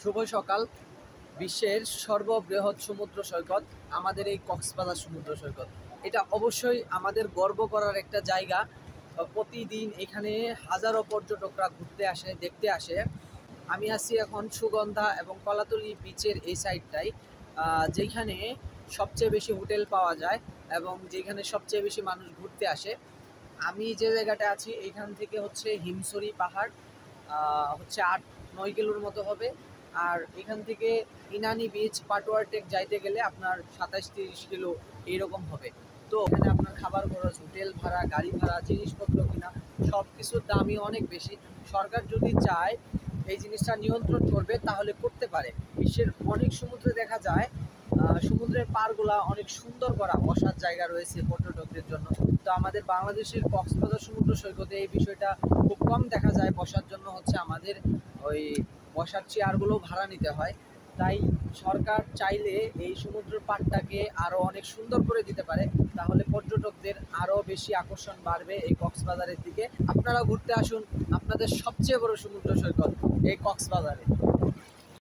শুভ সকাল। বিশ্বের সর্ববৃহৎ সমুদ্র সৈকত আমাদের এই কক্সবাজার সমুদ্র সৈকত। এটা অবশ্যই আমাদের গর্ব করার একটা জায়গা। প্রতিদিন এখানে হাজারো পর্যটকরা ঘুরতে আসে, দেখতে আসে। আমি আছি এখন সুগন্ধা এবং কলাতলি বিচের এই সাইডটাই, যেখানে সবচেয়ে বেশি হোটেল পাওয়া যায় এবং যেখানে সবচেয়ে বেশি মানুষ ঘুরতে আসে। আমি যে জায়গাটা আছি এইখান থেকে হচ্ছে হিমছড়ি পাহাড়, হচ্ছে 8-9 কিলোর মতো হবে। আর এখান থেকে ইনানি বিচ পাটোয়ার টেক যাইতে গেলে আপনার 27-30 কিলো এইরকম হবে। তো এখানে আপনার খাবার খরচ, হোটেল ভাড়া, গাড়ি ভাড়া, জিনিসপত্র কিনা সব কিছুর দামই অনেক বেশি। সরকার যদি চায় এই জিনিসটা নিয়ন্ত্রণ করবে তাহলে করতে পারে। বিশ্বের অনেক সমুদ্রে দেখা যায় সমুদ্রের পাড়গুলা অনেক সুন্দর করা, বসার জায়গা রয়েছে পর্যটকদের জন্য। তো আমাদের বাংলাদেশের কক্সবাজার সমুদ্র সৈকতে এই বিষয়টা খুব কম দেখা যায়। বসার জন্য হচ্ছে আমাদের ওই বসার চেয়ারগুলো ভাড়া নিতে হয়। তাই সরকার চাইলে এই সমুদ্রের পাড়টাকে আরও অনেক সুন্দর করে দিতে পারে, তাহলে পর্যটকদের আরও বেশি আকর্ষণ বাড়বে এই কক্সবাজারের দিকে। আপনারা ঘুরতে আসুন, আপনাদের সবচেয়ে বড় সমুদ্র সৈকত এই কক্সবাজারে।